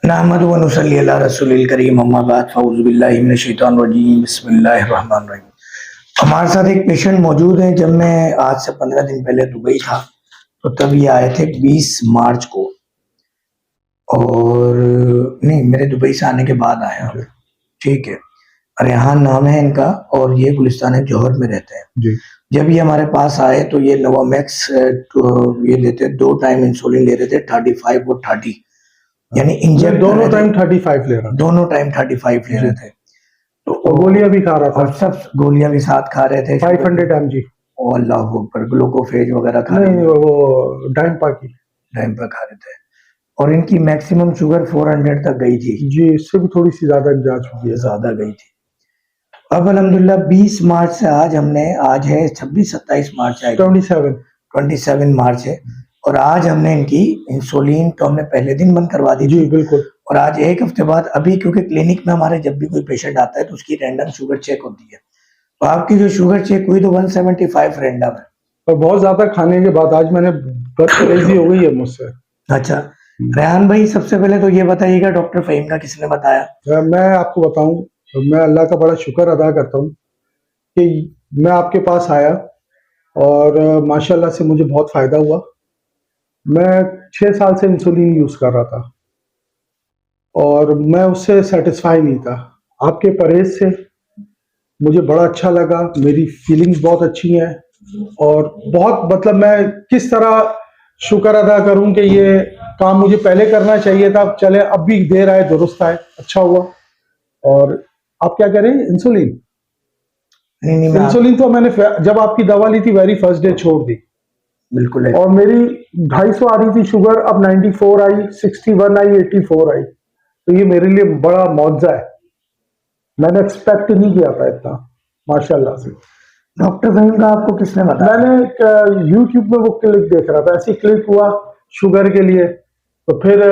नहमदु व नुसल्ली अला रसूलिल करीम अम्मा बाद फ़ऊज़ु बिल्लाहि मिनश शैतानिर रजीम बिस्मिल्लाहिर रहमानिर रहीम। हमारे साथ एक पेशेंट मौजूद है। जब मैं आज से 15 दिन पहले दुबई था तो तब ये आए थे 20 मार्च को, और नहीं, मेरे दुबई से आने के बाद आया हूँ। ठीक है। रेहान नाम है इनका और ये गुलिस्तान है, जौहर में रहते हैं जी। जब ये हमारे पास आए तो ये नोवामैक्स ये लेते, 2 टाइम इंसुलिन ले रहे थे, 35 और 30, यानी इंजेक्ट दोनों टाइम 35 ले रहा था। दोनों टाइम 35 ले रहे थे। तो गोलियां भी खा रहा था और सब गोलियां भी साथ खा रहे थे, 500 mg। ओ अल्लाह अकबर, ग्लूकोफेज वगैरह खा रहे नहीं, थे, वो डाइम्पा की टाइम पर खा रहे थे। और इनकी मैक्सिमम शुगर 400 तक गई थी जी, इससे भी थोड़ी सी ज्यादा जा चुकी है, ज्यादा गई थी। अब अल्हम्दुलिल्लाह 20 मार्च से आज है 26-27 मार्च है, 27 मार्च है, और आज हमने इनकी इंसुलिन तो हमने पहले दिन बंद करवा दी जी थी। बिल्कुल। और आज एक हफ्ते बाद, अभी क्योंकि क्लिनिक में हमारे जब भी कोई पेशेंट आता है तो उसकी रैंडम शुगर चेक होती है, तो आपकी जो शुगर चेक हुई तो 175 रैंडम है। और बहुत ज्यादा खाने के बाद आज मैंने बदतमीजी हो गई है मुझसे। अच्छा रेहान भाई, सबसे पहले तो ये बताइएगा डॉक्टर फहीम का किसने बताया? मैं आपको बताऊं, मैं अल्लाह का बड़ा शुक्र अदा करता हूं कि मैं आपके पास आया और माशाल्लाह से मुझे बहुत फायदा हुआ। मैं 6 साल से इंसुलिन यूज कर रहा था और मैं उससे सेटिस्फाई नहीं था। आपके परहेज से मुझे बड़ा अच्छा लगा, मेरी फीलिंग्स बहुत अच्छी हैं और बहुत, मतलब मैं किस तरह शुक्र अदा करूं कि ये काम मुझे पहले करना चाहिए था। चले, अब भी देर आए दुरुस्त आए, अच्छा हुआ। और आप क्या करें, इंसुलिन इंसुलिन तो मैंने जब आपकी दवा ली थी वेरी फर्स्ट डे छोड़ दी, बिल्कुल है। और मेरी 250 आ रही थी शुगर, अब 94 आई, 61 आई, 84 आई। तो ये मेरे लिए बड़ा मौजज़ा है, मैंने एक्सपेक्ट नहीं किया था इतना, माशाल्लाह से। डॉक्टर फहीम का आपको किसने बताया? मैंने यूट्यूब में वो क्लिप देख रहा था, ऐसी क्लिप हुआ शुगर के लिए, तो फिर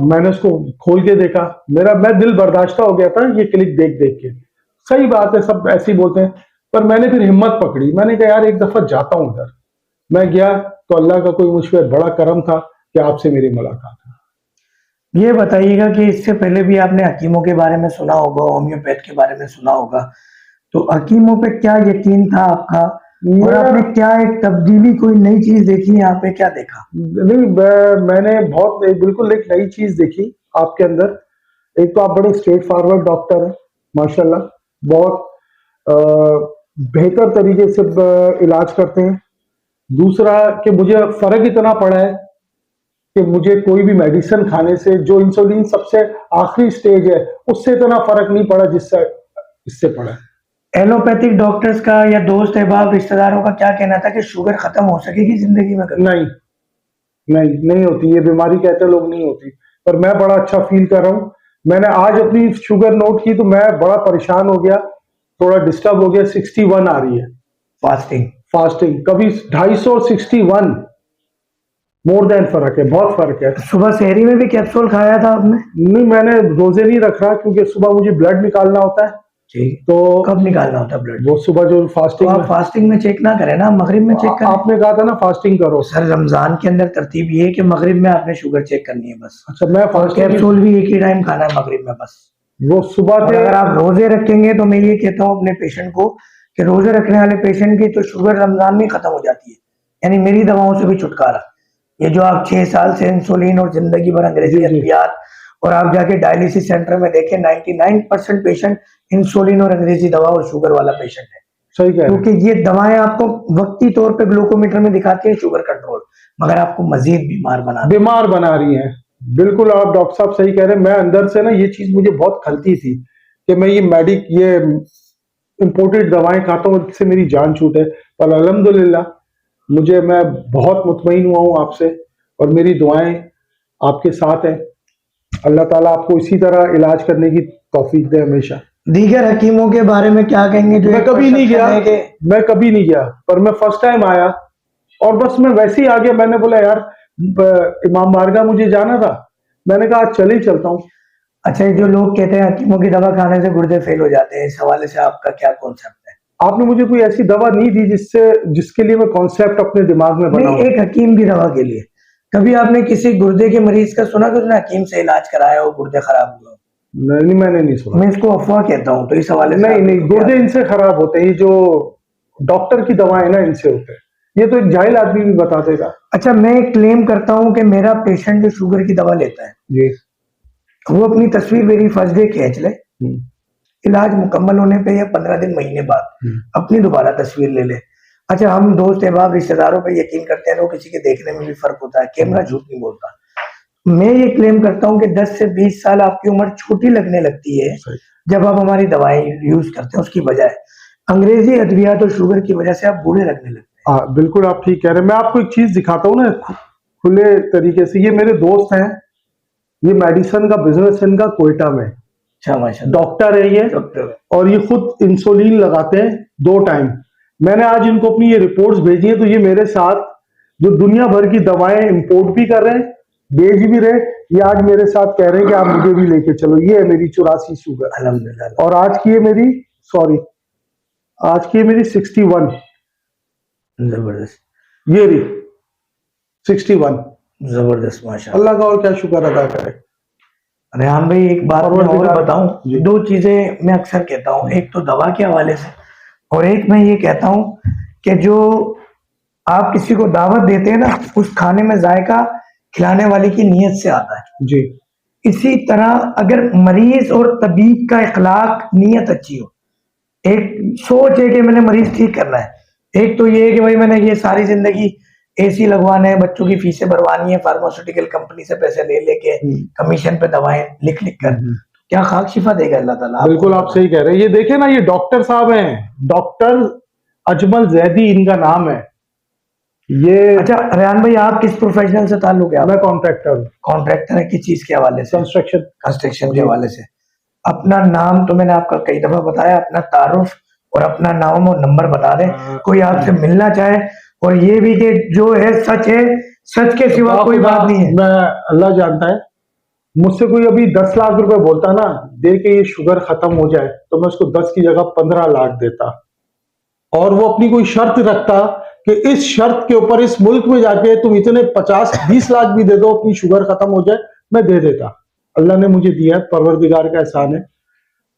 मैंने उसको खोल के देखा, मैं दिल बर्दाश्ता हो गया था ये क्लिप देख देख के। सही बात है, सब ऐसे ही बोलते हैं, पर मैंने फिर हिम्मत पकड़ी, मैंने कहा यार एक दफा जाता हूं उधर। मैं गया तो अल्लाह का कोई मुझ पर बड़ा करम था कि आपसे मेरी मुलाकात है। ये बताइएगा कि इससे पहले भी आपने हकीमों के बारे में सुना होगा, होम्योपैथ के बारे में सुना होगा, तो हकीमों पे क्या यकीन था आपका, और आपने क्या एक तब्दीली, कोई नई चीज देखी यहाँ पे, क्या देखा? नहीं, मैंने बहुत बिल्कुल एक नई चीज देखी आपके अंदर। एक तो आप बड़े स्ट्रेट फॉरवर्ड डॉक्टर हैं माशाल्लाह, बहुत बेहतर तरीके से इलाज करते हैं। दूसरा कि मुझे फर्क इतना पड़ा है कि मुझे कोई भी मेडिसिन खाने से, जो इंसुलिन सबसे आखिरी स्टेज है, उससे इतना फर्क नहीं पड़ा जिससे इससे पड़ा है। एलोपैथिक डॉक्टर्स का या दोस्त अहबाब रिश्तेदारों का क्या कहना था कि शुगर खत्म हो सकेगी जिंदगी में? नहीं नहीं होती, ये बीमारी कहते लोग नहीं होती, पर मैं बड़ा अच्छा फील कर रहा हूँ। मैंने आज अपनी शुगर नोट की तो मैं बड़ा परेशान हो गया, थोड़ा डिस्टर्ब हो गया। 61 आ रही है फास्टिंग कभी 250 और 61 मोर देन फर्क है, बहुत फर्क है। सुबह शहरी में भी कैप्सूल खाया था आपने? नहीं, मैंने रोजे नहीं रख रहा क्योंकि सुबह मुझे ब्लड निकालना होता है। तो कब निकालना होता है ब्लड? वो सुबह जो फास्टिंग, तो आप फास्टिंग में चेक ना करें ना, मगरिब में चेक करें। आपने कहा था ना फास्टिंग करो। सर रमजान के अंदर तरतीब ये है कि मगरिब में आपने शुगर चेक करनी है बस। अच्छा, मैं कैप्सूल भी एक ही टाइम खाना है मगरिब में बस। वो सुबह के, अगर आप रोजे रखेंगे तो मैं ये कहता हूँ अपने पेशेंट को कि रोजे रखने वाले पेशेंट की तो शुगर रमजान में खत्म हो जाती है, यानी मेरी दवाओं से भी छुटकारा। ये जो आप 6 साल से इंसुलिन और जिंदगी भर अंग्रेजी अद्वियात, और आप जाके डायलिसिस सेंटर में देखें 99% पेशेंट इंसुलिन और अंग्रेजी दवा और शुगर वाला पेशेंट है। सही कह रहे हैं। क्योंकि ये दवाएं आपको वक्ती तौर पे ग्लूकोमीटर में दिखाती है शुगर कंट्रोल, मगर आपको मजीद बीमार बना रही है। बिल्कुल, आप डॉक्टर साहब सही कह रहे हैं। मैं अंदर से ना ये चीज मुझे बहुत खलती थी कि मैं ये इंपोर्टेड दवाएं खाता हूँ, इससे मेरी जान छूटे, पर अल्हम्दुलिल्लाह मैं बहुत मुतमईन हुआ हूँ आपसे, और मेरी दुआएं आपके साथ हैं। अल्लाह ताला आपको इसी तरह इलाज करने की तौफीक दे हमेशा। दीगर हकीमों के बारे में क्या कहेंगे? जो मैं कभी नहीं गया, पर मैं फर्स्ट टाइम आया और बस मैं वैसे ही आ गया। मैंने बोला यार इमाम बारगाह मुझे जाना था, मैंने कहा चले ही चलता हूँ। अच्छा, जो लोग कहते हैं हकीमों की दवा खाने से गुर्दे फेल हो जाते हैं, इस हवाले से आपका क्या कॉन्सेप्ट है? आपने मुझे कोई ऐसी दवा नहीं दी जिसके लिए मैं कॉन्सेप्ट अपने दिमाग में बनाऊं। एक हकीम की दवा के लिए कभी आपने किसी गुर्दे के मरीज का सुना कि उसने हकीम से इलाज कराया हो, गुर्दे खराब हुआ? नहीं, मैंने नहीं सुना। मैं इसको अफवाह कहता हूँ, तो इस हवाले से नहीं आपको नहीं, क्या- गुर्दे इनसे खराब होते हैं, ये जो डॉक्टर की दवाएं ना इनसे होते हैं, ये तो एक जाहिल आदमी भी बता देगा। अच्छा, मैं क्लेम करता हूँ कि मेरा पेशेंट जो शुगर की दवा लेता है, जी। वो अपनी तस्वीर मेरी फर्स्ट डे खींच ले, हम्म, इलाज मुकम्मल होने पे या 15 दिन महीने बाद हम्म, अपनी दोबारा तस्वीर ले ले। अच्छा, हम दोस्त अहबाब रिश्तेदारों पे यकीन करते हैं, तो किसी के देखने में भी फर्क होता है, कैमरा झूठ नहीं बोलता। मैं ये क्लेम करता हूँ कि 10 से 20 साल आपकी उम्र छोटी लगने लगती है सही। जब आप हमारी दवाएं यूज करते हैं, उसकी बजाय अंग्रेजी अद्वियात और शुगर की वजह से आप बूढ़े लगने लगते हैं। हाँ बिल्कुल, आप ठीक कह रहे हैं। मैं आपको एक चीज दिखाता हूँ ना खुले तरीके से। ये मेरे दोस्त हैं, ये मेडिसिन का बिजनेस इनका कोयटा में, अच्छा, माशाल्लाह। डॉक्टर है ये, डॉक्टर, और ये खुद इंसुलिन लगाते हैं 2 टाइम। मैंने आज इनको अपनी ये रिपोर्ट्स भेजी है, तो ये मेरे साथ जो दुनिया भर की दवाएं इंपोर्ट भी कर रहे हैं, बेच भी रहे, ये आज मेरे साथ कह रहे हैं कि आप मुझे भी लेके चलो। ये है मेरी 84 शुगर, अल्हम्दुलिल्लाह। और आज की है मेरी, सॉरी, आज की है मेरी 61, जबरदस्त, ये रही 61। जबरदस्त, माशाल्लाह। अल्लाह का और क्या शुक्र अदा करे। रेहान भाई, एक बात मैं और परवरदिगार- बताऊं, जी। 2 चीजें मैं अक्सर कहता हूं, एक तो दवा के हवाले से, और एक मैं ये कहता हूं कि जो आप किसी को दावत देते हैं ना, उस खाने में जायका खिलाने वाले की नीयत से आता है। जी। इसी तरह अगर मरीज और तबीब का इखलाक, नीयत अच्छी हो, एक सोच है कि मैंने मरीज ठीक करना है, एक तो ये है कि भाई मैंने ये सारी जिंदगी एसी लगवाने हैं, बच्चों की फीसें भरवानी है, फार्मास्यूटिकल कंपनी से पैसे ले लेके कमीशन पे दवाएं लिख लिख कर, क्या खाक शिफा देगा अल्लाह ताला? बिल्कुल आप सही कह रहे हैं। ये देखे ना, ये डॉक्टर साहब हैं, डॉक्टर अजमल जैदी इनका नाम है। ये अच्छा रेहान भाई, आप किस प्रोफेशनल से ताल्लुक है? मैं कॉन्ट्रैक्टर हूँ, कॉन्ट्रैक्टर है, किस चीज के हवाले से? कंस्ट्रक्शन। कंस्ट्रक्शन के जी। हवाले से। अपना नाम तो मैंने आपका कई दफा बताया, अपना तारुफ और अपना नाम और नंबर बता दें, कोई आपसे मिलना चाहे, और ये भी कि जो है सच है, सच के सिवा कोई बात नहीं है। मैं, अल्लाह जानता है, मुझसे कोई अभी 10 लाख रुपए बोलता ना, दे के ये शुगर खत्म हो जाए, तो मैं उसको 10 की जगह 15 लाख देता, और वो अपनी कोई शर्त रखता कि इस शर्त के ऊपर इस मुल्क में जाके तुम इतने 50-20 लाख भी दे दो, अपनी शुगर खत्म हो जाए, मैं दे देता। अल्लाह ने मुझे दिया, परवरदिगार का एहसान है।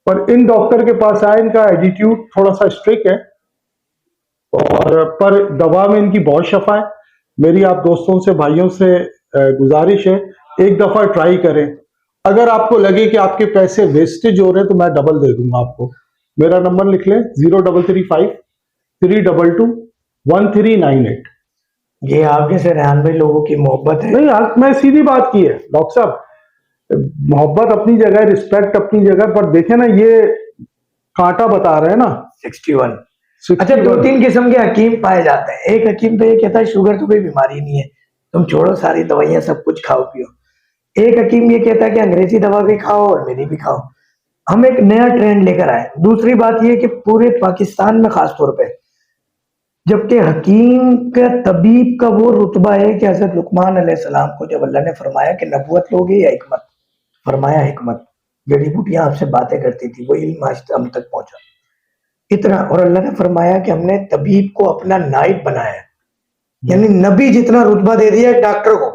पर इन डॉक्टर के पास आए, इनका एटीट्यूड थोड़ा सा स्ट्रिक्ट है, और पर दवा में इनकी बहुत शफा है। मेरी आप दोस्तों से, भाइयों से गुजारिश है, एक दफा ट्राई करें। अगर आपको लगे कि आपके पैसे वेस्टेज हो रहे हैं, तो मैं डबल दे दूंगा आपको। मेरा नंबर लिख लें, 0335-322-1398। ये आपके से रेहान भाई लोगों की मोहब्बत है। नहीं यार, मैं सीधी बात की है डॉक्टर साहब, मोहब्बत अपनी जगह, रिस्पेक्ट अपनी जगह, पर देखे ना ये कांटा बता रहे हैं ना 61। 61। अच्छा, 2-3 किस्म के हकीम पाए जाते हैं। एक हकीम तो ये कहता है शुगर तो कोई बीमारी नहीं है, तुम छोड़ो सारी दवाइयां, सब कुछ खाओ पियो। एक हकीम ये कहता है कि अंग्रेजी दवा भी खाओ और मेरी भी खाओ। हम एक नया ट्रेंड लेकर आए। दूसरी बात ये कि पूरे पाकिस्तान में खास तौर पे, जबकि हकीम का, तबीब का वो रुतबा है कि हजरत लुकमान अलैहिस्सलाम को जब अल्लाह ने फरमाया कि नबूवत लोगे या हिकमत, फरमाया हिकमत, जड़ी बूटियां आपसे बातें करती थी, वो इल्म आज हम तक पहुंचा, इतना। और अल्लाह ने फरमाया कि हमने तबीब को अपना नाइब बनाया, यानी नबी जितना रुतबा दे दिया है डॉक्टर को।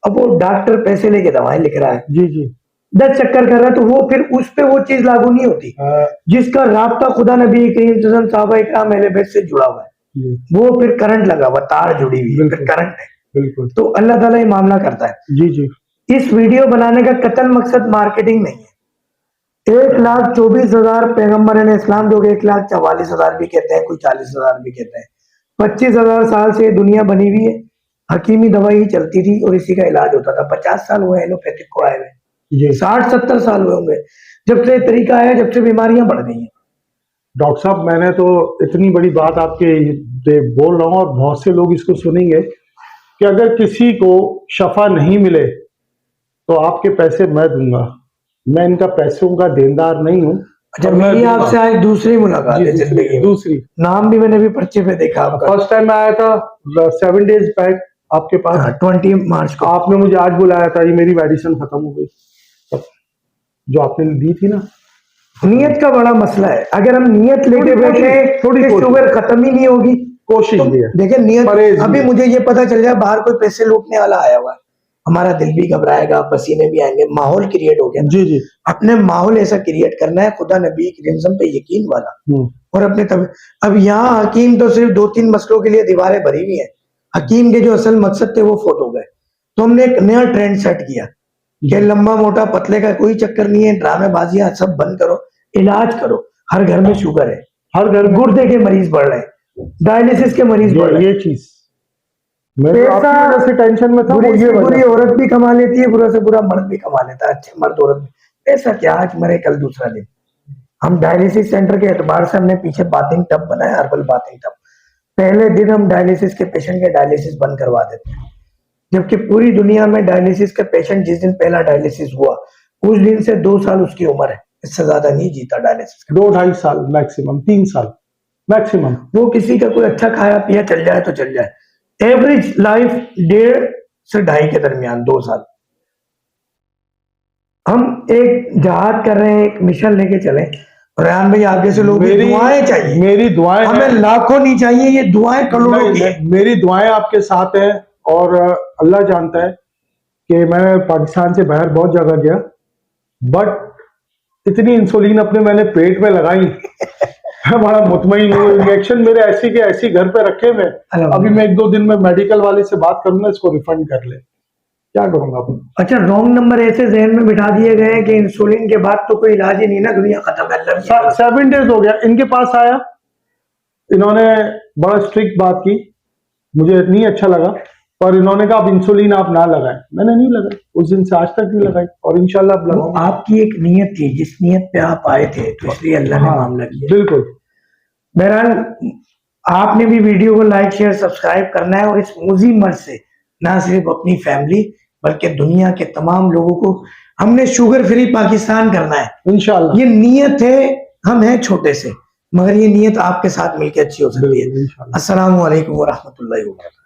अब वो डॉक्टर पैसे लेके दवाएं लिख रहा है, जी जी, 10 चक्कर कर रहा है, तो वो फिर उस पे वो चीज लागू नहीं होती जिसका राब्ता खुदा नबी करीम साहबा इकराम अहले बैत से जुड़ा हुआ है। वो फिर करंट लगा हुआ, तार जुड़ी हुई है, फिर करंट है। बिल्कुल। तो अल्लाह ताला ये मामला करता है। जी जी। इस वीडियो बनाने का कतल मकसद मार्केटिंग नहीं है। 1,24,000 पैगम्बर ने इस्लाम, जो 1,44,000 भी कहते हैं, कोई 40,000 भी कहते हैं, 25,000 साल से दुनिया बनी हुई है, हकीमी दवाई ही चलती थी और इसी का इलाज होता था। 50 साल हुए एलोपैथिक को आए हुए, 60-70 साल हुए होंगे जब से तरीका आया, जब से बीमारियां बढ़ गई हैं। डॉक्टर साहब, मैंने तो इतनी बड़ी बात आपके बोल रहा हूँ, और बहुत से लोग इसको सुनेंगे, कि अगर किसी को शफा नहीं मिले तो आपके पैसे मैं दूंगा। मैं इनका पैसों का देनदार नहीं हूँ। अच्छा, मेरी आपसे आज दूसरी मुलाकात है जिंदगी में। दूसरी। नाम भी मैंने भी पर्चे पे देखा आपका। फर्स्ट टाइम मैं आया था 7 डेज बैक आपके पास, 20 मार्च को। आपने मुझे आज बुलाया था, ये मेरी मेडिसिन खत्म हो गई जो आपने दी थी ना। नियत का बड़ा मसला है। अगर हम नियत लेके बैठे, थोड़ी शुगर खत्म ही नहीं होगी, कोशिश भी है। देखिए नियत, परहेज भी अभी है। मुझे ये पता चल जाए बाहर कोई पैसे लूटने वाला आया हुआ है, हमारा दिल भी घबराएगा, पसीने भी आएंगे, माहौल क्रिएट हो गया ना। जी जी। अपने माहौल ऐसा क्रिएट करना है, खुदा नबी करीम पे यकीन वाला, हम्म। और अपने तब अब यहाँ हकीम तो सिर्फ 2-3 मसलों के लिए दीवारें भरी हुई हैं, हकीम के जो असल मकसद थे वो फोट हो गए। तो हमने एक नया ट्रेंड सेट किया कि लंबा मोटा पतले का कोई चक्कर नहीं है, ड्रामेबाजियां सब बंद करो, इलाज करो। हर घर में शुगर है, हर घर में गुर्दे के मरीज बढ़ रहे हैं, डायलिसिस के मरीज बढ़ रहे हैं। ये चीज मैं तो आपकी पैसा वजह से टेंशन में था। बुरी वो से ये बुरी वजह। औरत भी कमा लेती है, बुरा से बुरा मर्द भी कमा लेता है, अच्छे मर्द औरत भी। पैसा क्या, आज मरे कल दूसरा दिन। हम डायलिसिस सेंटर के एतबार से हमने पीछे बाथिंग टब बनाया, हर्बल बाथिंग टब। पहले दिन हम डायलिसिस के पेशेंट के डायलिसिस बंद करवा देते हैं, जबकि पूरी दुनिया में डायलिसिस का पेशेंट जिस दिन पहला डायलिसिस हुआ उस दिन से 2 साल उसकी उम्र है, इससे ज्यादा नहीं जीता डायलिसिस का। 2-2.5 साल मैक्सिमम, 3 साल मैक्सिमम। वो किसी का कोई अच्छा खाया पिया चल जाए तो चल जाए, एवरेज लाइफ 1.5 से 2.5 के दरमियान 2 साल। हम एक जहाज कर रहे हैं, एक मिशन लेके चले, रेहान भाई आप जैसे लोग की दुआएं चाहिए, मेरी दुआएं हमें हैं। लाखों नहीं चाहिए, ये दुआएं करोड़ों की है। नहीं, मेरी दुआएं आपके साथ हैं, और अल्लाह जानता है कि मैं पाकिस्तान से बाहर बहुत जगह गया, बट इतनी इंसुलिन अपने मैंने पेट में लगाई मैं बड़ा मुतमईन हूँ। इंजेक्शन मेरे ऐसी के ऐसी घर पे रखे हुए, अभी मैं 1-2 दिन में मेडिकल वाले से बात करूंगा, इसको रिफंड कर ले, क्या करूंगा अब? अच्छा, रॉन्ग नंबर ऐसे जहन में बिठा दिए गए हैं कि इंसुलिन के बाद तो कोई इलाज ही नहीं ना, दुनिया खत्म है। 7 डेज हो गया इनके पास आया, इन्होंने बड़ा स्ट्रिक्ट बात की, मुझे नहीं अच्छा लगा, पर इन्होंने कहा अब इंसुलिन आप ना लगाएं। मैंने नहीं लगाई, उस दिन से आज तक नहीं लगाई, और इंशाल्लाह अब लगाऊंगा। आपकी एक नीयत थी, जिस नीयत पे आप आए थे, तो इसलिए अल्लाह ने मामला किया। बिल्कुल। बहरहाल आपने भी वीडियो को लाइक शेयर सब्सक्राइब करना है, और इस मुजी मर्ज से ना सिर्फ अपनी फैमिली बल्कि दुनिया के तमाम लोगों को हमने शुगर फ्री पाकिस्तान करना है इंशाल्लाह। ये नीयत है, हम हैं छोटे से, मगर ये नीयत आपके साथ मिलकर अच्छी हो सकती है। अस्सलामु अलैकुम व रहमतुल्लाहि व बरकातहू।